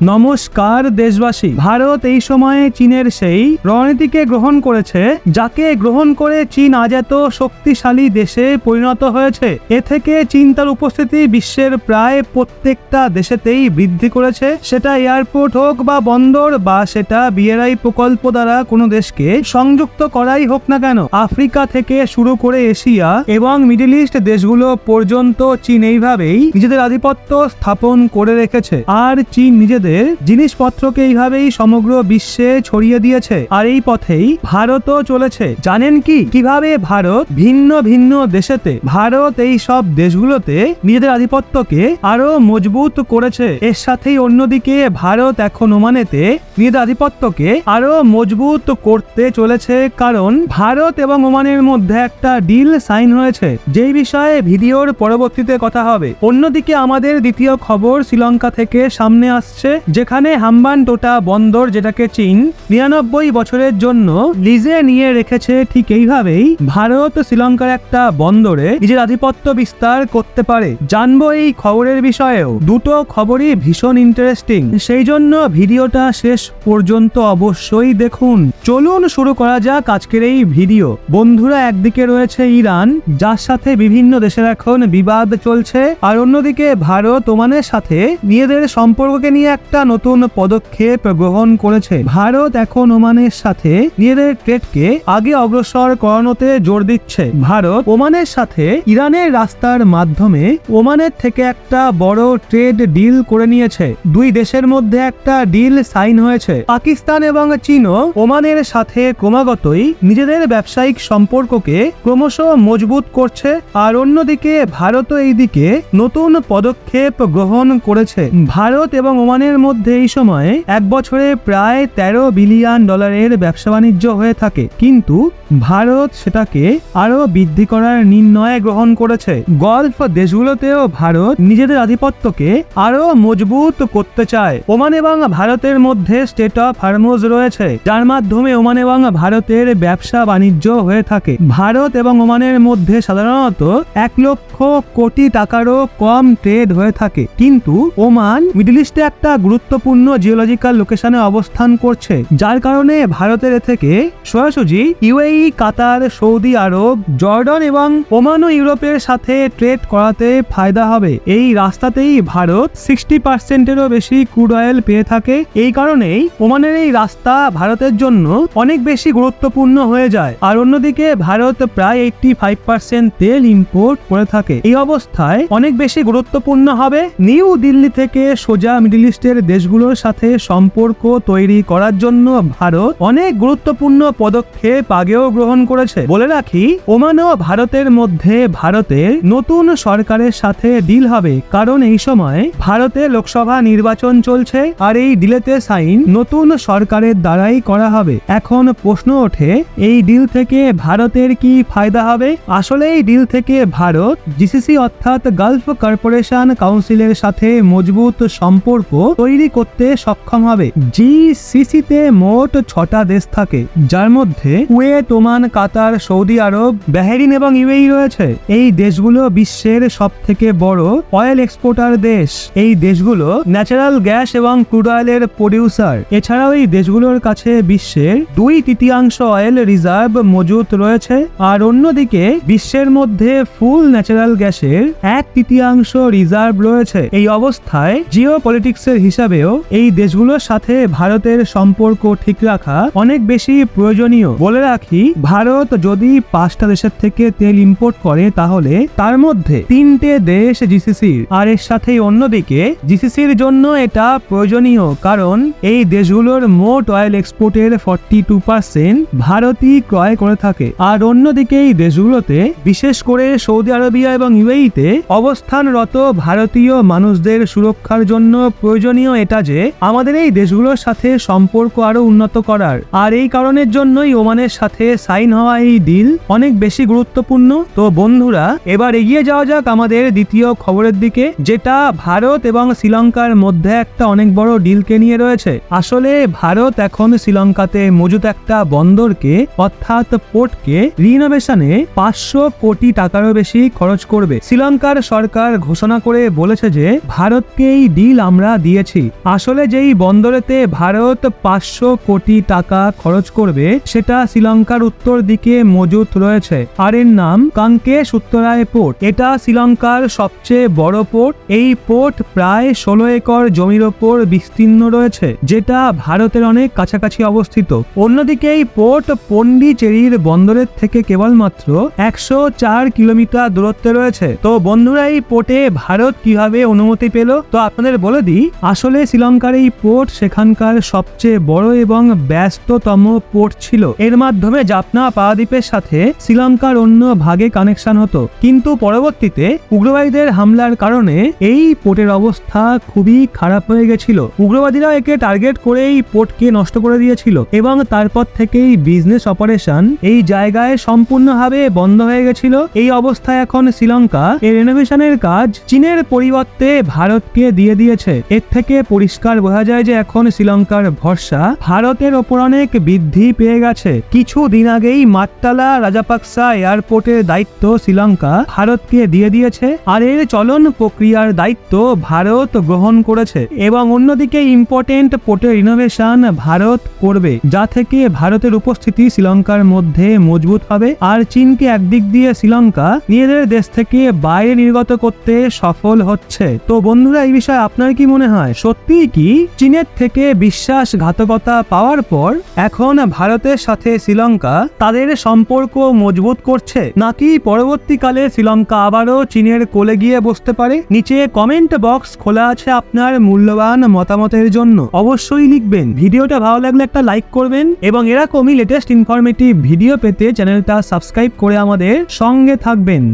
নমস্কার দেশবাসী। ভারত এই সময়ে চীনের সেই রণনীতিকে গ্রহণ করেছে যাকে গ্রহণ করে চীন আজ এত শক্তিশালী দেশে পরিণত হয়েছে। এ থেকে চীন তার উপস্থিতি বিশ্বের প্রায় প্রত্যেকটা দেশেতেই বৃদ্ধি করেছে, সেটা এয়ারপোর্ট হোক বা বন্দর বা সেটা বিআরআই প্রকল্প দ্বারা কোনো দেশকে সংযুক্ত করাই হোক না কেন। আফ্রিকা থেকে শুরু করে এশিয়া এবং মিডল ইস্ট দেশগুলো পর্যন্ত চীন এইভাবেই নিজেদের আধিপত্য স্থাপন করে রেখেছে। আর চীন নিজেদের জিনিসপত্রকে এইভাবেই সমগ্র বিশ্বে ছড়িয়ে দিয়েছে। আর এই পথেই ভারতও চলেছে। জানেন কি কিভাবে ভারত ভিন্ন ভিন্ন দেশেতে ভারত এই সব দেশগুলোতে নিজেদের আধিপত্যকে আরো মজবুত করেছে। এর সাথেই অন্যদিকে ভারত এখন ওমানেতে নিজেদের আধিপত্যকে আরো মজবুত করতে চলেছে, কারণ ভারত এবং ওমানের মধ্যে একটা ডিল সাইন হয়েছে, যেই বিষয়ে ভিডিওর পরবর্তীতে কথা হবে। অন্যদিকে আমাদের দ্বিতীয় খবর শ্রীলঙ্কা থেকে সামনে আসছে, যেখানে হাম্বানটোটা বন্দর, যেটাকে চীন 99 বছরের জন্য লিজে নিয়ে রেখেছে, ঠিক এইভাবেই ভারত শ্রীলঙ্কার একটা বন্দরে নিজের আধিপত্য বিস্তার করতে পারে। জানবো এই খবরের বিষয়েও। দুটো খবরই ভীষণ ইন্টারেস্টিং, সেই জন্য ভিডিওটা শেষ পর্যন্ত অবশ্যই দেখুন। চলুন শুরু করা যাক আজকের এই ভিডিও। বন্ধুরা, একদিকে রয়েছে ইরান, যার সাথে বিভিন্ন দেশের এখন বিবাদ চলছে, আর অন্যদিকে ভারত ওমানের সাথে নিজেদের সম্পর্ককে নিয়ে একটা নতুন পদক্ষেপ গ্রহণ করেছে। ভারত এখন ওমানের সাথে নিজেদের ট্রেডকে আগে অগ্রসর করানোতে জোর দিচ্ছে। ভারত ওমানের সাথে ইরানের রাস্তার মাধ্যমে ওমানের থেকে একটা বড় ট্রেড ডিল করে নিয়েছে। দুই দেশের মধ্যে একটা ডিল সাইন হয়েছে। পাকিস্তান এবং চীনও ওমানের সাথে ক্রমাগতই নিজেদের ব্যবসায়িক সম্পর্ককে ক্রমশ মজবুত করছে, আর অন্যদিকে ভারতও এই দিকে নতুন পদক্ষেপ গ্রহণ করেছে। ভারত এবং ওমানের মধ্যে এই সময়ে এক বছরে প্রায় $13 বিলিয়ন ব্যবসা বাণিজ্য হয়ে থাকে, কিন্তু ভারত সেটাকে আরো বৃদ্ধি করার নির্ণয় গ্রহণ করেছে। গলফ দেশগুলোতেও ভারত নিজেদের আধিপত্যকে আরো মজবুত করতে চায়। ওমান এবং ভারতের মধ্যে স্টেট অফ হরমুজ রয়েছে, যার মাধ্যমে ওমান এবং ভারতের ব্যবসা বাণিজ্য হয়ে থাকে। ভারত এবং ওমানের মধ্যে সাধারণত 1 লক্ষ কোটি টাকারও কম ট্রেড হয়ে থাকে, কিন্তু ওমান মিডল ইস্টে একটা গুরুত্বপূর্ণ জিওলজিক্যাল লোকেশনে অবস্থান করছে, যার কারণে ভারতের এ থেকে সরাসরি ইউএই, কাতার, সৌদি আরব, জর্ডন এবং ওমান ও ইউরোপের সাথে ট্রেড করাতে ফায়দা হবে। এই রাস্তাতেই ভারত 60%-এরও বেশি ক্রুড অয়েল পেয়ে থাকে। এই কারণেই ওমানের এই রাস্তা ভারতের জন্য অনেক বেশি গুরুত্বপূর্ণ হয়ে যায়। আর অন্যদিকে ভারত প্রায় 85% তেল ইম্পোর্ট করে থাকে। এই অবস্থায় অনেক বেশি গুরুত্বপূর্ণ হবে নিউ দিল্লি থেকে সোজা মিডল ইস্টের দেশগুলোর সাথে সম্পর্ক তৈরি করার জন্য ভারত অনেক গুরুত্বপূর্ণ পদক্ষেপ আগেও গ্রহণ করেছে। বলে রাখি, ওমান ও ভারতের মধ্যে ভারতের নতুন সরকারের সাথে ডিল হবে, কারণ এই সময় ভারতে লোকসভা নির্বাচন চলছে, আর এই ডিলেতে সাইন নতুন সরকারের দ্বারাই করা হবে। এখন প্রশ্ন ওঠে, এই ডিল থেকে ভারতের কি ফায়দা হবে? আসলে এই ডিল থেকে ভারত জিসিসি অর্থাৎ গালফ কর্পোরেশন কাউন্সিলের সাথে মজবুত সম্পর্ক তৈরি করতে সক্ষম হবে। জিসিসিতে মোট 6টা দেশ থাকে, যার মধ্যে কুয়েত, ওমান, কাতার, সৌদি আরব, বাহরাইন এবং ইউএই রয়েছে। এই দেশগুলো বিশ্বের সব থেকে বড় অয়েল এক্সপোর্টার দেশ। এই দেশগুলো ন্যাচারাল গ্যাস এবং ক্রুড অয়েলের প্রডিউসার। এছাড়াও এই দেশগুলোর কাছে বিশ্বের 2/3 অয়েল রিজার্ভ মজুত রয়েছে, আর অন্যদিকে বিশ্বের মধ্যে ফুল ন্যাচারাল গ্যাসের 1/3 রিজার্ভ রয়েছে। এই অবস্থায় জিও পলিটিক্সের হিসাবেও এই দেশগুলোর সাথে ভারতের সম্পর্ক ঠিক রাখা অনেক বেশি প্রয়োজনীয়। বলে রাখি, ভারত যদি 5টা দেশের থেকে তেল ইম্পোর্ট করে, তাহলে তার মধ্যে 3টে দেশ জিসিসির। আর এর সাথেই অন্যদিকে জিসিসির জন্য এটা প্রয়োজনীয়, কারণ এই দেশগুলোর মোট অয়েল এক্সপোর্টের 42% ভারতই ক্রয় করে থাকে। আর অন্যদিকে এই দেশগুলোতে, বিশেষ করে সৌদি আরবিয়া এবং ইউএইতে অবস্থানরত ভারতীয় মানুষদের সুরক্ষার জন্য প্রয়োজনীয় এটা যে আমাদের এই দেশগুলোর সাথে সম্পর্ক আরো উন্নত করার। আর এই কারণের জন্যই ওমানের সাথে সাইন হওয়া এই ডিল অনেক বেশি গুরুত্বপূর্ণ। তো বন্ধুরা, এবার এগিয়ে যাওয়া যাক আমাদের দ্বিতীয় খবরের দিকে, যেটা ভারত এবং শ্রীলঙ্কার মধ্যে একটা অনেক বড় ডিলকে নিয়ে রয়েছে। আসলে ভারত এখন শ্রীলঙ্কাতে মজুদ একটা বন্দরকে অর্থাৎ পোর্টকে রিনোভেশনে 500 কোটি টাকারও বেশি খরচ করবে। শ্রীলঙ্কার সরকার ঘোষণা করে বলেছে যে ভারতকে এই ডিল আমরা দিয়েছি বলছি। আসলে যেই বন্দরেতে ভারত 500 কোটি টাকা খরচ করবে সেটা শ্রীলঙ্কার উত্তর দিকে মজুত রয়েছে, আর এর নাম কাঙ্কেশ উত্তরায় পোর্ট। এটা শ্রীলঙ্কার সবচেয়ে বড় পোর্ট। এই পোর্ট প্রায় 16 একর জমির ওপর বিস্তীর্ণ রয়েছে, যেটা ভারতের অনেক কাছাকাছি অবস্থিত। অন্যদিকে এই পোর্ট পন্ডিচেরির বন্দরের থেকে কেবলমাত্র 104 কিলোমিটার দূরত্বে রয়েছে। তো বন্ধুরা, এই পোর্টে ভারত কিভাবে অনুমতি পেল? তো আপনাদের বলে দিই, আসলে শ্রীলঙ্কার এই পোর্ট সেখানকার সবচেয়ে বড় এবং ব্যস্ততম পোর্ট ছিল। এর মাধ্যমে জাফনা পারাদ্বীপের সাথে শ্রীলঙ্কার অন্য ভাগে কানেকশন হতো, কিন্তু পরবর্তীতে উগ্রবাদীদের হামলার কারণে এই পোর্টের অবস্থা খুবই খারাপ হয়ে গেছিল। উগ্রবাদীরা একে টার্গেট করে এই পোর্টকে নষ্ট করে দিয়েছিল এবং তারপর থেকেই বিজনেস অপারেশন এই জায়গায় সম্পূর্ণভাবে বন্ধ হয়ে গেছিল। এই অবস্থায় এখন শ্রীলঙ্কা এর রেনোভেশনের কাজ চীনের পরিবর্তে ভারতকে দিয়ে দিয়েছে। এর থেকে পরিষ্কার বোঝা যায় যে এখন শ্রীলঙ্কার ভরসা ভারতের ওপর অনেক বৃদ্ধি পেয়ে গেছে। কিছুদিন আগেই মাট্টালা রাজাপাকসা এয়ারপোর্টের দায়িত্ব শ্রীলঙ্কা ভারতকে দিয়ে দিয়েছে, আর এর চলন প্রক্রিয়ার দায়িত্ব ভারত গ্রহণ করেছে। এবং অন্যদিকে ইম্পর্টেন্ট পোর্টের রিনোভেশন ভারত করবে, যা থেকে ভারতের উপস্থিতি শ্রীলঙ্কার মধ্যে মজবুত হবে। আর চীনকে একদিক দিয়ে শ্রীলঙ্কা নিজেদের দেশ থেকে বাইরে নির্গত করতে সফল হচ্ছে। তো বন্ধুরা, এই বিষয়ে আপনার কি মনে হয়? সত্যিই কি চীনের থেকে বিশ্বাসঘাতকতা পাওয়ার পর এখন ভারতের সাথে শ্রীলঙ্কা তাদের সম্পর্ক মজবুত করছে, নাকি পরবর্তীকালে শ্রীলঙ্কা আবারও চীনের কোলে গিয়ে বসতে পারে? নিচে কমেন্ট বক্স খোলা আছে আপনার মূল্যবান মতামতের জন্য, অবশ্যই লিখবেন। ভিডিওটা ভালো লাগলে একটা লাইক করবেন এবং এরকমই লেটেস্ট ইনফরমেটিভ ভিডিও পেতে চ্যানেলটা সাবস্ক্রাইব করে আমাদের সঙ্গে থাকবেন।